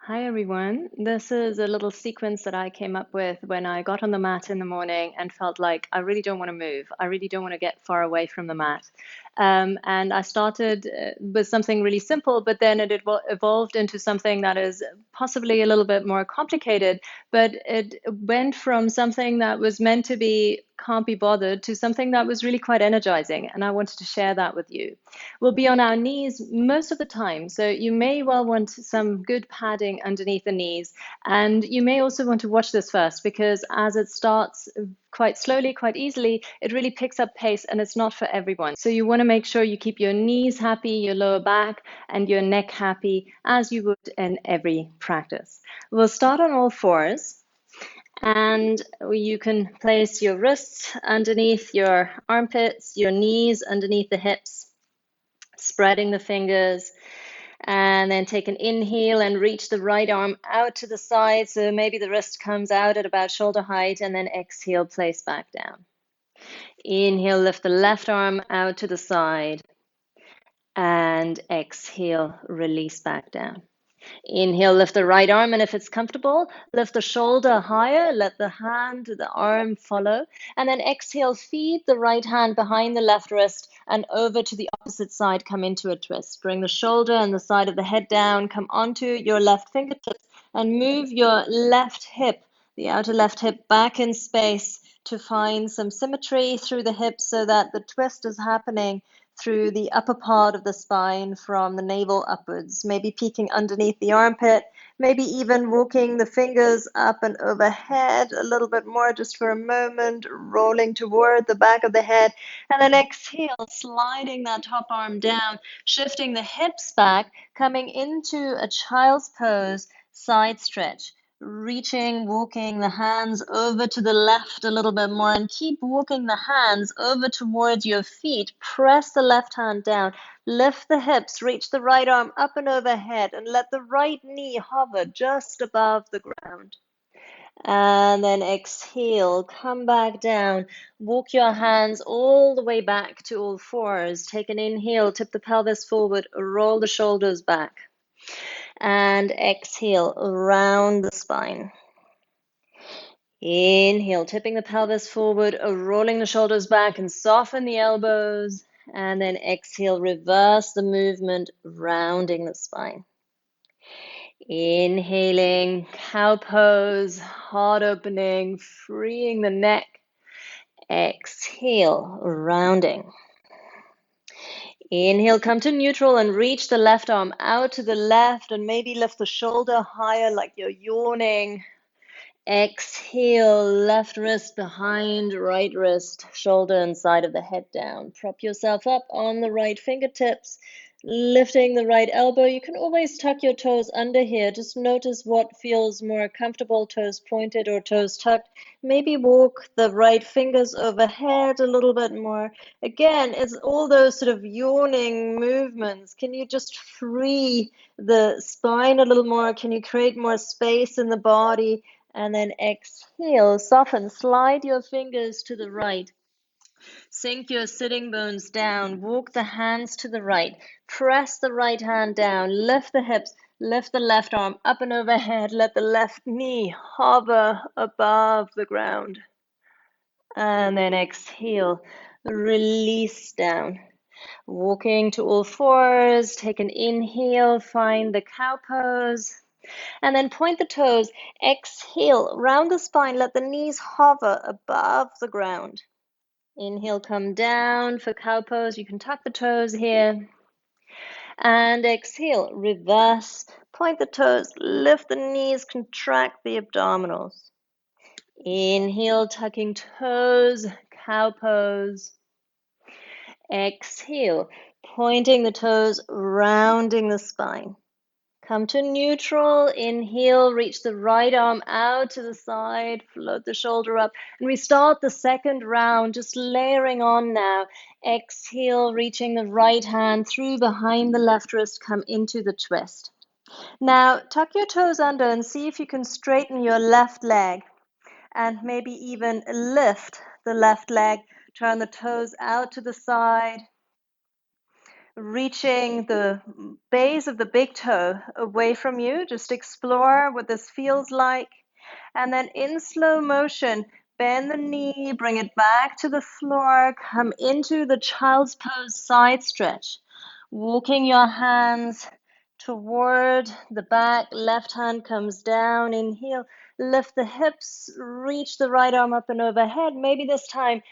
Hi everyone. This is a little sequence that I came up with when I got on the mat in the morning and felt like I really don't want to move. I really don't want to get far away from the mat. And I started with something really simple, but then it evolved into something that is possibly a little bit more complicated. But it went from something that was meant to be can't be bothered to something that was really quite energizing. And I wanted to share that with you. We'll be on our knees most of the time. So you may well want some good padding underneath the knees. And you may also want to watch this first because as it starts quite slowly, quite easily, it really picks up pace and it's not for everyone. So you want to make sure you keep your knees happy, your lower back, and your neck happy as you would in every practice. We'll start on all fours. And you can place your wrists underneath your armpits, your knees underneath the hips, spreading the fingers, and then take an inhale and reach the right arm out to the side. So maybe the wrist comes out at about shoulder height, and then exhale, place back down. Inhale, lift the left arm out to the side, and exhale, release back down. Inhale, lift the right arm, and if it's comfortable, lift the shoulder higher, let the hand, the arm follow, and then exhale, feed the right hand behind the left wrist and over to the opposite side, come into a twist. Bring the shoulder and the side of the head down, come onto your left fingertips, and move your left hip, the outer left hip, back in space to find some symmetry through the hips so that the twist is happening through the upper part of the spine from the navel upwards, maybe peeking underneath the armpit, maybe even walking the fingers up and overhead a little bit more just for a moment, rolling toward the back of the head, and then exhale, sliding that top arm down, shifting the hips back, coming into a child's pose, side stretch. Reaching, walking the hands over to the left a little bit more and keep walking the hands over towards your feet. Press the left hand down, lift the hips, reach the right arm up and overhead and let the right knee hover just above the ground. And then exhale, come back down, walk your hands all the way back to all fours. Take an inhale, tip the pelvis forward, roll the shoulders back. And exhale, round the spine. Inhale, tipping the pelvis forward, rolling the shoulders back and soften the elbows. And then exhale, reverse the movement, rounding the spine. Inhaling, cow pose, heart opening, freeing the neck. Exhale, rounding. Inhale, come to neutral and reach the left arm out to the left and maybe lift the shoulder higher like you're yawning. Exhale, left wrist behind, right wrist, shoulder and side of the head down. Prop yourself up on the right fingertips, lifting the right elbow. You can always tuck your toes under here. Just notice what feels more comfortable, toes pointed or toes tucked. Maybe walk the right fingers overhead a little bit more. Again, it's all those sort of yawning movements. Can you just free the spine a little more? Can you create more space in the body? And then exhale, soften, slide your fingers to the right. Sink your sitting bones down, walk the hands to the right, press the right hand down, lift the hips, lift the left arm up and overhead, let the left knee hover above the ground. And then exhale, release down. Walking to all fours, take an inhale, find the cow pose. And then point the toes, exhale, round the spine, let the knees hover above the ground. Inhale, come down for cow pose. You can tuck the toes here. And exhale, reverse, point the toes, lift the knees, contract the abdominals. Inhale, tucking toes, cow pose. Exhale, pointing the toes, rounding the spine. Come to neutral, inhale, reach the right arm out to the side, float the shoulder up, and we start the second round, just layering on now. Exhale, reaching the right hand through behind the left wrist, come into the twist. Now, tuck your toes under and see if you can straighten your left leg and maybe even lift the left leg, turn the toes out to the side, reaching the base of the big toe away from you. Just explore what this feels like. And then in slow motion, bend the knee, bring it back to the floor, come into the child's pose side stretch. Walking your hands toward the back, left hand comes down, inhale, lift the hips, reach the right arm up and overhead. Maybe this time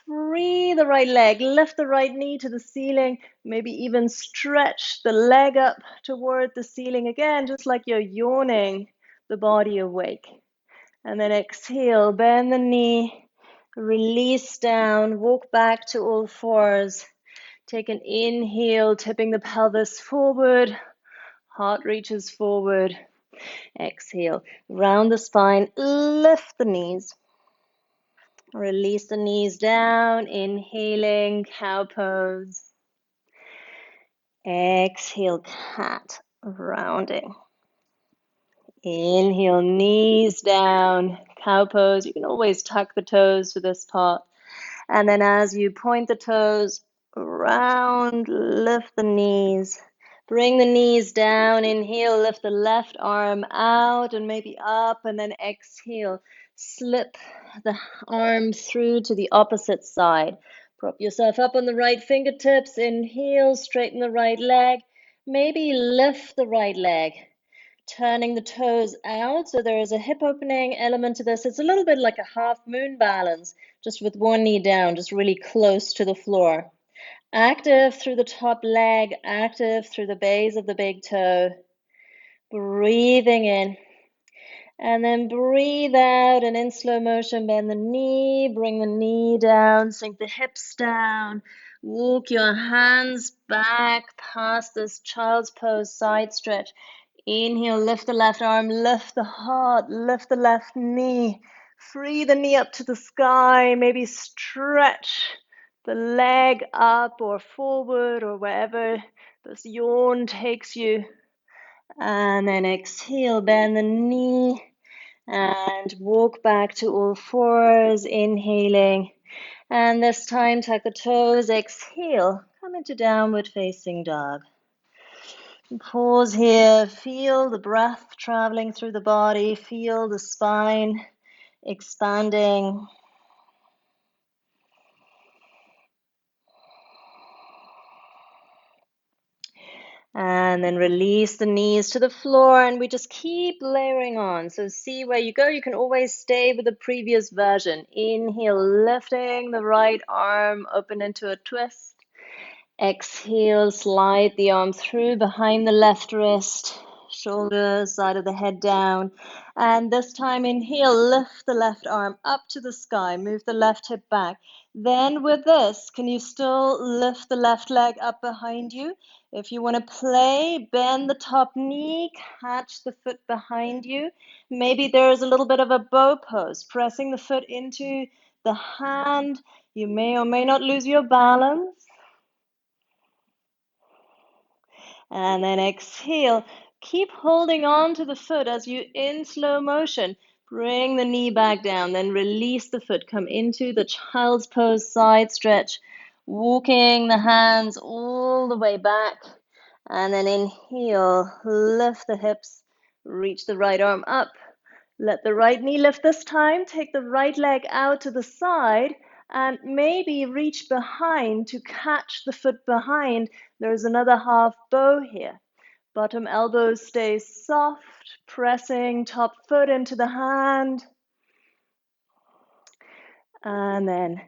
free the right leg, lift the right knee to the ceiling, maybe even stretch the leg up toward the ceiling again, just like you're yawning the body awake. And then exhale, bend the knee, release down, walk back to all fours. Take an inhale, tipping the pelvis forward, heart reaches forward. Exhale, round the spine, lift the knees. Release the knees down, inhaling, cow pose. Exhale, cat, rounding. Inhale, knees down, cow pose. You can always tuck the toes for this part. And then as you point the toes round, lift the knees. Bring the knees down, inhale, lift the left arm out and maybe up, and then exhale, slip the arm through to the opposite side. Prop yourself up on the right fingertips, inhale, straighten the right leg, maybe lift the right leg, turning the toes out so there is a hip opening element to this. It's a little bit like a half moon balance, just with one knee down, just really close to the floor. Active through the top leg, active through the base of the big toe. Breathing in. And then breathe out, and in slow motion, bend the knee, bring the knee down, sink the hips down. Walk your hands back past this child's pose side stretch. Inhale, lift the left arm, lift the heart, lift the left knee. Free the knee up to the sky, maybe stretch the leg up or forward or wherever this yawn takes you. And then exhale, bend the knee and walk back to all fours, inhaling. And this time, tuck the toes, exhale, come into downward facing dog. Pause here, feel the breath traveling through the body, feel the spine expanding. And then release the knees to the floor, and we just keep layering on. So see where you go. You can always stay with the previous version. Inhale, lifting the right arm open into a twist. Exhale, slide the arm through behind the left wrist, shoulders, side of the head down. And this time, inhale, lift the left arm up to the sky, move the left hip back. Then with this, can you still lift the left leg up behind you? If you want to play, bend the top knee, catch the foot behind you. Maybe there's a little bit of a bow pose, pressing the foot into the hand. You may or may not lose your balance. And then exhale. Keep holding on to the foot as you, in slow motion, bring the knee back down. Then release the foot. Come into the child's pose side stretch. Walking the hands all the way back. And then inhale. Lift the hips. Reach the right arm up. Let the right knee lift this time. Take the right leg out to the side. And maybe reach behind to catch the foot behind. There's another half bow here. Bottom elbow stays soft, pressing top foot into the hand. And then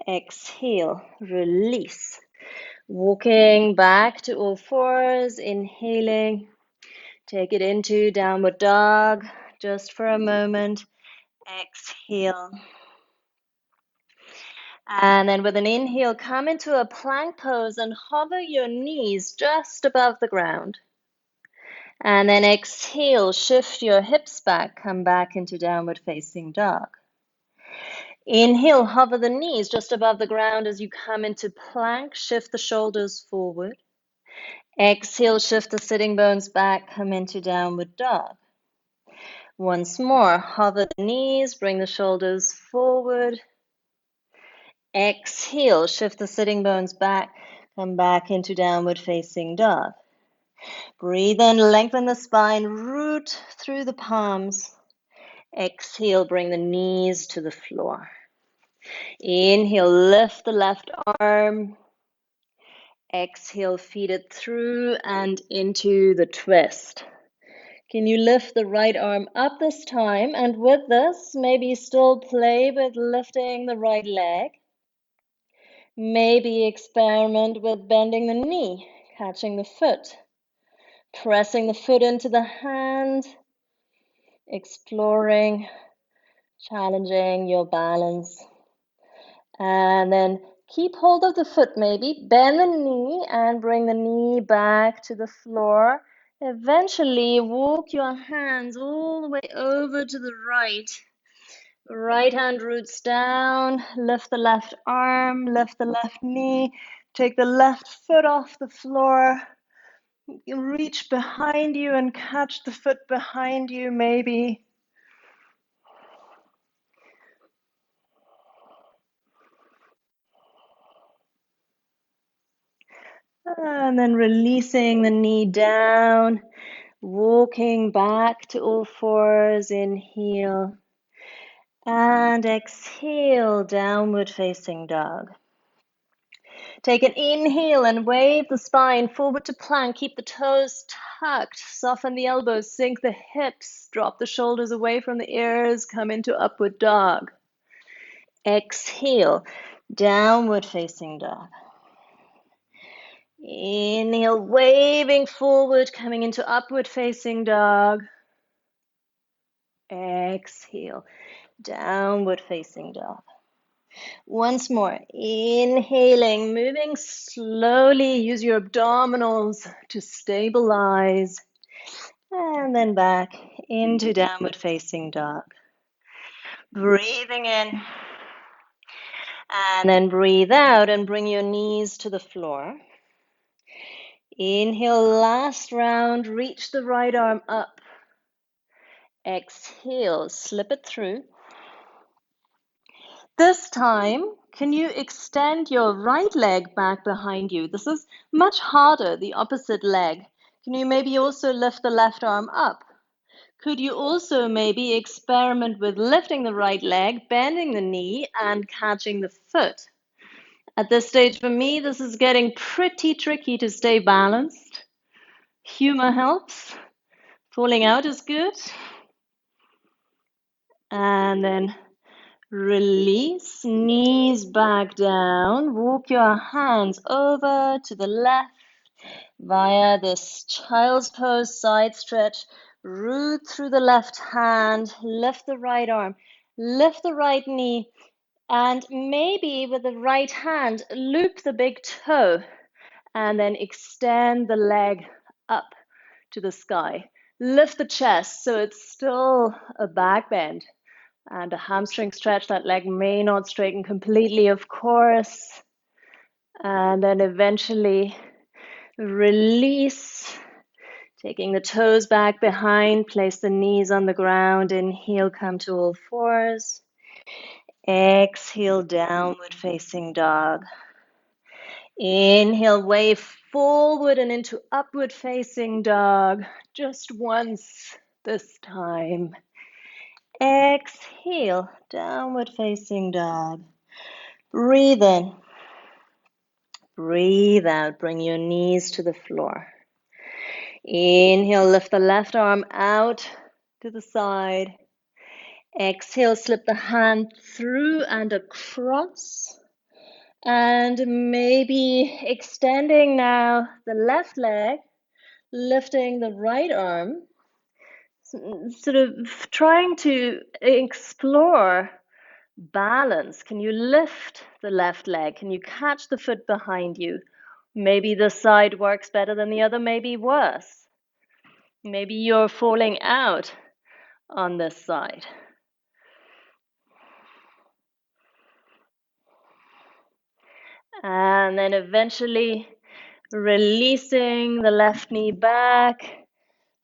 exhale, release. Walking back to all fours, inhaling. Take it into downward dog just for a moment. Exhale. And then with an inhale, come into a plank pose and hover your knees just above the ground. And then exhale, shift your hips back, come back into downward facing dog. Inhale, hover the knees just above the ground as you come into plank, shift the shoulders forward. Exhale, shift the sitting bones back, come into downward dog. Once more, hover the knees, bring the shoulders forward. Exhale, shift the sitting bones back, Come back into downward facing dog. Breathe in, lengthen the spine, root through the palms. Exhale, bring the knees to the floor. Inhale, lift the left arm. Exhale, feed it through and into the twist. Can you lift the right arm up this time? And with this, maybe still play with lifting the right leg. Maybe experiment with bending the knee, catching the foot, pressing the foot into the hand, exploring, challenging your balance. And then keep hold of the foot maybe, bend the knee and bring the knee back to the floor. Eventually walk your hands all the way over to the right. Right hand roots down, lift the left arm, lift the left knee, take the left foot off the floor. You reach behind you and catch the foot behind you maybe. And then releasing the knee down, walking back to all fours, inhale. And exhale, downward facing dog. Take an inhale and wave the spine forward to plank. Keep the toes tucked. Soften the elbows, sink the hips. Drop the shoulders away from the ears. Come into upward dog. Exhale, downward facing dog. Inhale, waving forward, coming into upward facing dog. Exhale, downward facing dog. Once more, inhaling, moving slowly. Use your abdominals to stabilize. And then back into downward facing dog. Breathing in. And then breathe out and bring your knees to the floor. Inhale, last round. Reach the right arm up. Exhale, slip it through. This time, can you extend your right leg back behind you? This is much harder, the opposite leg. Can you maybe also lift the left arm up? Could you also maybe experiment with lifting the right leg, bending the knee, and catching the foot? At this stage, for me, this is getting pretty tricky to stay balanced. Humor helps. Falling out is good. And then release, knees back down. Walk your hands over to the left via this child's pose side stretch. Root through the left hand, lift the right arm, lift the right knee, and maybe with the right hand, loop the big toe and then extend the leg up to the sky. Lift the chest so it's still a back bend and a hamstring stretch. That leg may not straighten completely, of course. And then eventually release, taking the toes back behind, place the knees on the ground. Inhale, come to all fours. Exhale, downward facing dog. Inhale, wave forward and into upward facing dog. Just once this time. Exhale, downward facing dog. Breathe in. Breathe out. Bring your knees to the floor. Inhale, lift the left arm out to the side. Exhale, slip the hand through and across. And maybe extending now the left leg, lifting the right arm, sort of trying to explore balance. Can you lift the left leg? Can you catch the foot behind you? Maybe this side works better than the other, maybe worse. Maybe you're falling out on this side. And then eventually releasing the left knee back,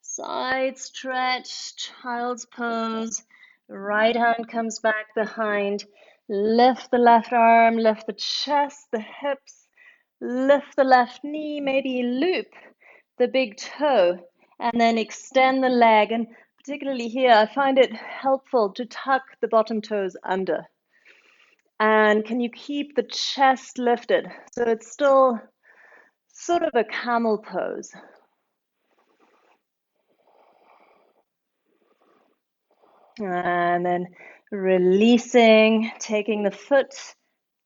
side stretch, child's pose. Right hand comes back behind. Lift the left arm, lift the chest, the hips. Lift the left knee, maybe loop the big toe, and then extend the leg. And particularly here, I find it helpful to tuck the bottom toes under. And can you keep the chest lifted so it's still sort of a camel pose? And then releasing, taking the foot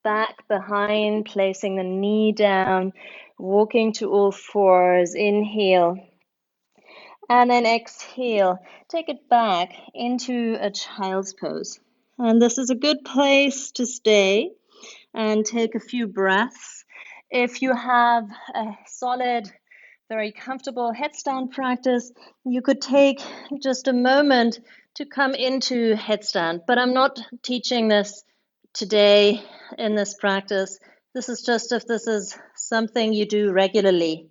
back behind, placing the knee down, walking to all fours, inhale, and then exhale. Take it back into a child's pose. And this is a good place to stay and take a few breaths. If you have a solid, very comfortable headstand practice, you could take just a moment to come into headstand. But I'm not teaching this today in this practice. This is just if this is something you do regularly,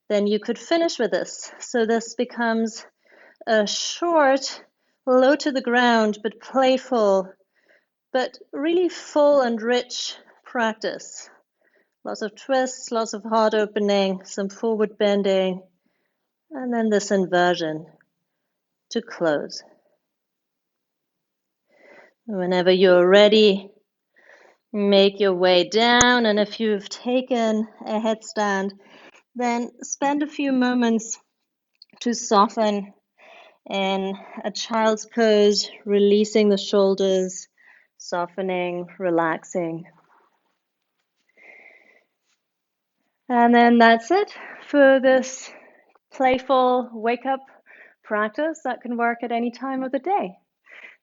then you could finish with this. So this becomes a short, low to the ground, but playful, but really full and rich practice. Lots of twists, lots of heart opening, some forward bending, and then this inversion to close. Whenever you're ready, make your way down, and if you've taken a headstand, then spend a few moments to soften in a child's pose, releasing the shoulders, softening, relaxing. And then that's it for this playful wake up practice that can work at any time of the day.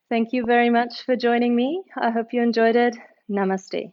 Thank you very much for joining me. I hope you enjoyed it. Namaste.